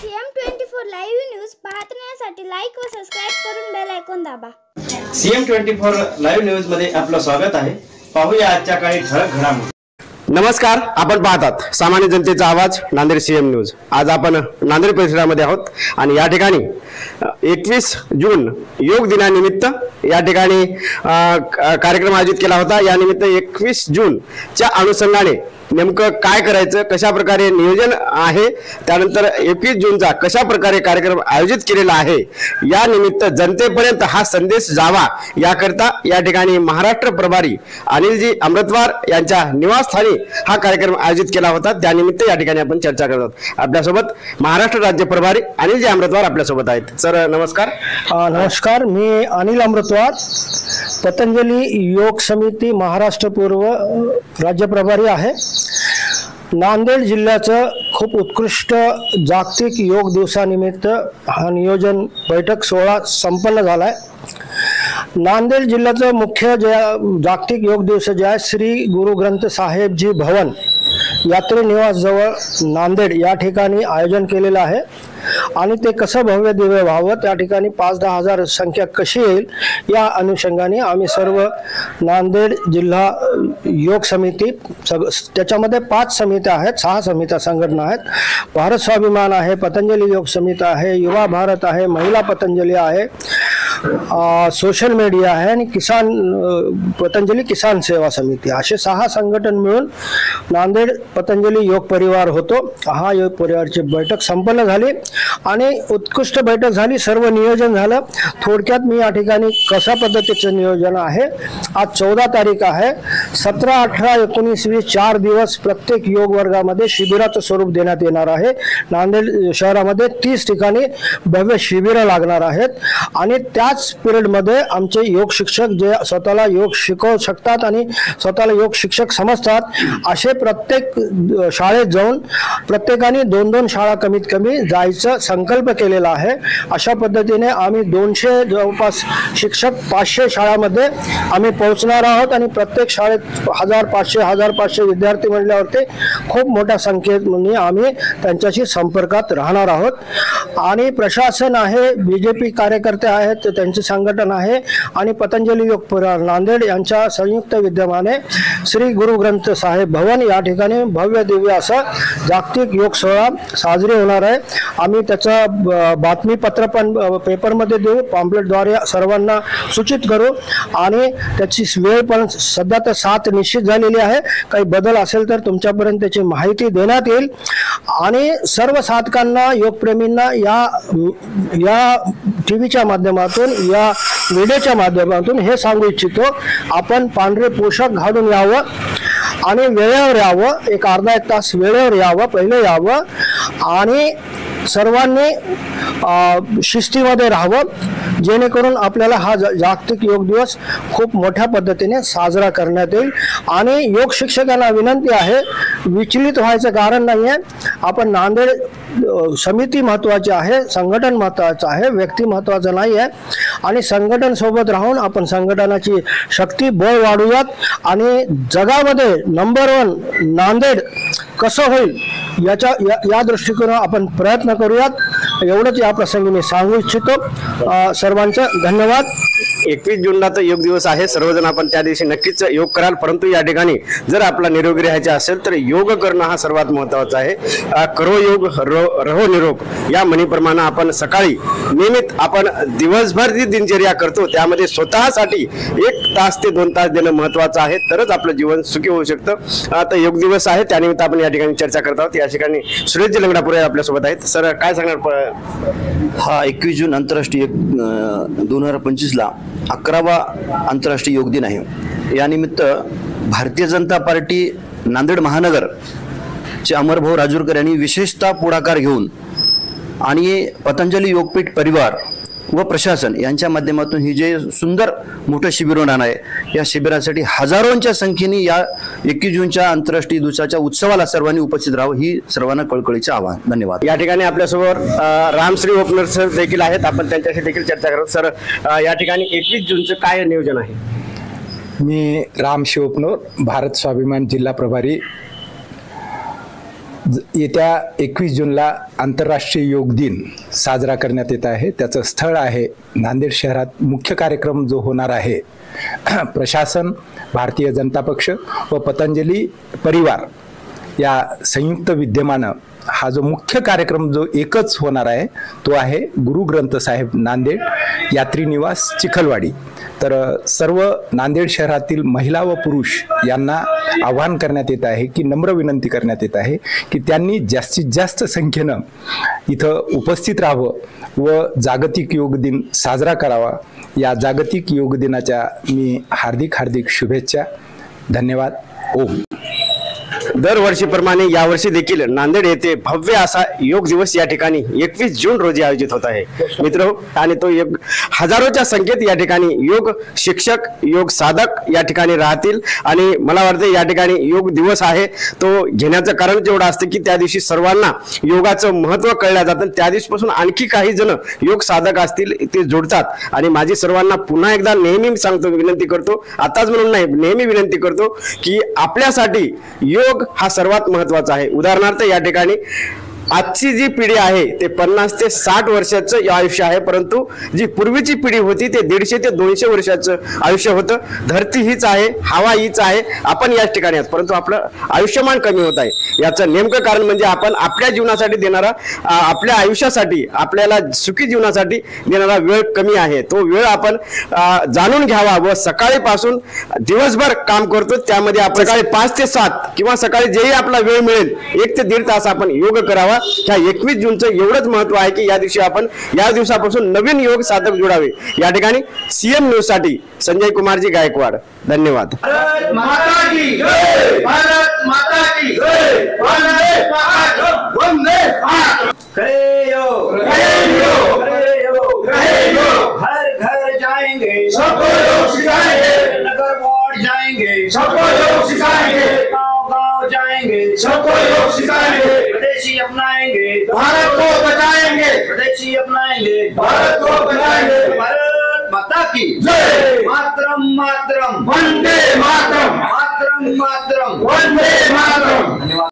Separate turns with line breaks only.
CM24 live news पाहण्यासाठी like व subscribe करून बेल आयकॉन दाबा।
CM24 लाईव्ह न्यूज मध्ये आपलं स्वागत आहे। पाहूया आजच्या काही ठळक घडामोडी।
नमस्कार, आपण पाहतात सामान्य जनतेचा आवाज नांदेड CM न्यूज। आज आपण नांदेड परिसरामध्ये आहोत आणि या ठिकाणी 21 जून योग दिनानिमित्त या ठिकाणी कार्यक्रम आयोजित केला होता। या निमित्त 21 जून च्या अनुषंगाने नेमकं काय करायचं, कशा प्रकारे नियोजन आहे, त्यानंतर 21 जूनचा कशा प्रकारे कार्यक्रम आयोजित केलेला आहे, या निमित्त जनतेपर्यंत हा संदेश जावा याकरता या ठिकाणी महाराष्ट्र प्रभारी अनिलजी अमृतवार यांच्या निवासस्थानी हा कार्यक्रम आयोजित केला होता। त्यानिमित्त या ठिकाणी आपण चर्चा करत आहोत। आपल्यासोबत महाराष्ट्र राज्य प्रभारी अनिलजी अमृतवार आपल्यासोबत आहेत। सर नमस्कार।
नमस्कार, मी अनिल अमृतवार, पतंजली योग समिती महाराष्ट्र पूर्व राज्य प्रभारी आहे। नांदेड जिल्ह्याचं खूप उत्कृष्ट जागतिक योग दिवसानिमित्त हा नियोजन बैठक सोहळा संपन्न झाला आहे। नांदेड जिल्ह्याचं मुख्य जागतिक योग दिवस जे आहे श्री गुरु ग्रंथ साहेब जी भवन यात्री निवास जवळ नांदेड या ठिकाणी आयोजन केलेलं आहे आणि ते कसं भव्य दिव्य व्हावं, त्या ठिकाणी 5-10 हजार संख्या कशी येईल या अनुषंगाने आम्ही सर्व नांदेड जिल्हा योग समिती त्याच्यामध्ये 5 समित्या आहेत, 6 समित्या संघटना आहेत। भारत स्वाभिमान आहे, पतंजली योग समिती आहे, युवा भारत आहे, महिला पतंजली आहे, सोशल मीडिया आहे आणि पतंजली किसान सेवा समिती, असे 6 संघटन मिळून नांदेड पतंजली योग परिवार होतो। हा योग परिवारची बैठक संपन्न झाली आणि उत्कृष्ट बैठक झाली, सर्व नियोजन झालं। थोडक्यात मी या ठिकाणी कशा पद्धतीचं नियोजन आहे, आज 14 तारीख आहे, 17, 18, 19, 20 4 दिवस प्रत्येक योग वर्गामध्ये शिबिराचं स्वरूप देण्यात येणार आहे। नांदेड शहरामध्ये 30 ठिकाणी भव्य शिबिरं लागणार आहेत आणि त्याच पिरियडमध्ये आमचे योग शिक्षक जे स्वतःला योग शिकवू शकतात आणि स्वतःला योग शिक्षक समजतात, असे प्रत्येक शाळेत जाऊन प्रत्येकाने 2-2 शाळा कमीत कमी जायचं संकल्प केलेला आहे। अशा पद्धतीने आम्ही 200 जवळपास शिक्षक 500 शाळांमध्ये आम्ही पोहोचणार आहोत आणि प्रत्येक शाळेत 1500 विद्यार्थी म्हणल्यावरती खूप मोठ्या संख्येने आम्ही त्यांच्याशी संपर्कात राहणार आहोत। आणि प्रशासन आहे, BJP कार्यकर्ते आहेत, त्यांचे संघटन आहे आणि पतंजली योग परिवार नांदेड यांच्या संयुक्त विद्यमाने श्री गुरु ग्रंथ साहेब भवन या ठिकाणी भव्य दिव्य असं जागतिक योग सोहळा साजरी होणार आहे। आम्ही त्याचं बातमीपत्र पण पेपरमध्ये देऊ, पॉम्पलेटद्वारे सर्वांना सूचित करू आणि त्याची वेळ पण सध्या तर 7 निश्चित झालेली आहे। काही बदल असेल तर तुमच्यापर्यंत त्याची माहिती देण्यात येईल आणि सर्व साधकांना, योगप्रेमींना या टीव्हीच्या माध्यमातून, या व्हिडिओच्या माध्यमातून हे सांगू इच्छितो, आपण पांढरे पोशाख घालून यावं आणि वेळेवर यावं, एक अर्धा 1 तास वेळेवर यावं, पहिले यावं आणि सर्वांनी शिस्तीमध्ये राहावं, जेणेकरून आपल्याला हा जागतिक योग दिवस खूप मोठ्या पद्धतीने साजरा करण्यात येईल। आणि योग शिक्षकांना विनंती आहे, विचलित व्हायचं कारण नाही आहे। आपण नांदेड समिती महत्त्वाची आहे, संघटन महत्त्वाचं आहे, व्यक्ती महत्त्वाचं नाही आहे आणि संघटन सोबत राहून आपण संघटनाची शक्ती बळ वाढूयात आणि जगामध्ये नंबर 1 नांदेड कसं होईल या दृष्टिकोनातून आपण प्रयत्न करूयात। एवढंच या प्रसंगी मी सांगू इच्छितो। सर्वांचं धन्यवाद।
21 जूनला तर योग दिवस आहे, सर्वजण आपण त्या दिवशी नक्कीच योग कराल, परंतु या ठिकाणी जर आपला निरोगी राहायचे असेल तर योग करणं हा सर्वात महत्त्वाचा आहे। करो योग रहो निरोग या म्हणीप्रमाणे आपण सकाळी नियमित आपण दिवसभर जी दिनचर्या करतो त्यामध्ये स्वतःसाठी 1 तास ते 2 तास देणं महत्त्वाचं आहे, तरच आपलं जीवन सुखी होऊ शकतं। आता योग दिवस आहे, त्यानिमित्त आपण या ठिकाणी चर्चा करत आहोत। या ठिकाणी सुरेशजी लंगडापुरे आपल्यासोबत आहेत। सर काय सांगणार?
हा 21 जून आंतरराष्ट्रीय 2025 ला 11वा आंतरराष्ट्रीय योग दिन आहे। यानिमित्त भारतीय जनता पार्टी नांदेड महानगर चे अमरभाऊ राजूरकर यांनी विशेषतः पुढाकार घेऊन आणि पतंजली योगपीठ परिवार व प्रशासन यांच्या माध्यमातून ही जे सुंदर मोठं शिबिर होणार आहे, या शिबिरासाठी हजारोंच्या संख्येने या 21 जूनच्या आंतरराष्ट्रीय दिवसाच्या उत्सवाला सर्वांनी उपस्थित राहावं ही सर्वांना कळकळीचे आवाहन। धन्यवाद।
या ठिकाणी आपल्यासोबत रामश्री ओपनर सर देखील आहेत, आपण त्यांच्याशी देखील चर्चा करू। सर, या ठिकाणी 21 जूनचं काय नियोजन आहे?
मी रामश्री ओपनर, भारत स्वाभिमान जिल्हा प्रभारी। येत्या 21 जूनला आंतरराष्ट्रीय योग दिन साजरा करण्यात येत आहे. त्याचं स्थळ आहे नांदेड शहरात. मुख्य कार्यक्रम जो होणार आहे, प्रशासन, भारतीय जनता पक्ष व पतंजली परिवार या संयुक्त विद्यमानं हा जो मुख्य कार्यक्रम जो एकच होणार आहे तो आहे गुरु ग्रंथ साहेब नांदेड यात्री निवास चिखलवाडी. तर सर्व नांदेड शहरातील महिला व पुरुष यांना आवाहन करण्यात येत आहे की नम्र विनंती करण्यात येत आहे की त्यांनी जास्तीत जास्त संख्येनं इथं उपस्थित राहावं व जागतिक योग दिन साजरा करावा. या जागतिक योग दिनाच्या मी हार्दिक शुभेच्छा. धन्यवाद. ओम.
दरवर्षीप्रमाणे यावर्षी देखील नांदेड येथे भव्य असा योग दिवस या ठिकाणी 21 जून रोजी आयोजित होत आहे मित्र. आणि तो हजारोच्या संख्येत या ठिकाणी योग शिक्षक, योग साधक या ठिकाणी राहतील. आणि मला वाटतं या ठिकाणी योग दिवस आहे तो घेण्याचं कारण जेवढं असतं की त्या दिवशी सर्वांना योगाचं महत्त्व कळलं जातं. त्या दिवशीपासून आणखी काही जण योग साधक असतील ते जोडतात. आणि माझी सर्वांना पुन्हा एकदा नेहमी सांगतो, विनंती करतो, आताच म्हणून नाही, नेहमी विनंती करतो की आपल्यासाठी योग हा सर्वात महत्वाचा आहे. उदाहरणार्थ या ठिकाणी आजची जी पिढी आहे ते 50 ते 60 वर्षाचं आयुष्य आहे, परंतु जी पूर्वीची पिढी होती ते 150 ते 200 वर्षाचं आयुष्य होतं. धरती हीच आहे, हवा हीच आहे, आपण याच ठिकाणी आहोत, परंतु आपलं आयुष्यमान कमी होत आहे. याचं नेमकं कारण म्हणजे आपण आपल्या जीवनासाठी देणारा, आपल्या आयुष्यासाठी, आपल्याला सुखी जीवनासाठी देणारा वेळ कमी आहे. तो वेळ आपण जाणून घ्यावा व सकाळीपासून दिवसभर काम करतो त्यामध्ये आपण सकाळी 5 ते 7 किंवा सकाळी जेही आपला वेळ मिळेल 1 ते 1.5 तास आपण योग करावा. ह्या 21 जूनचं एवढंच महत्व आहे की या दिवशी आपण या दिवसापासून नवीन योग साधक जोडावे. या ठिकाणी सीएम न्यूज साठी संजय कुमारजी गायकवाड. धन्यवाद.
भारत माता की जय. भारत माता की जय. वंदे मातरम. वंदे मातरम.
करे योग, करे योग. हर घर जाएंगे,
सबको योग सिखाएंगे.
नगर वार्ड जाएंगे,
सबको योग सिखाएंगे.
गांव जाएंगे,
सबको योग सिखाएंगे.
स्वदेशी अपनाएंगे,
भारत को बचाएंगे.
स्वदेशी अपनाएंगे,
भारत को बचाएंगे.
भारत माता की
जय.
मातरम मातरम.
वंदे मातरम.
मातरम मातरम.
वंदे मातरम.
धन्यवाद.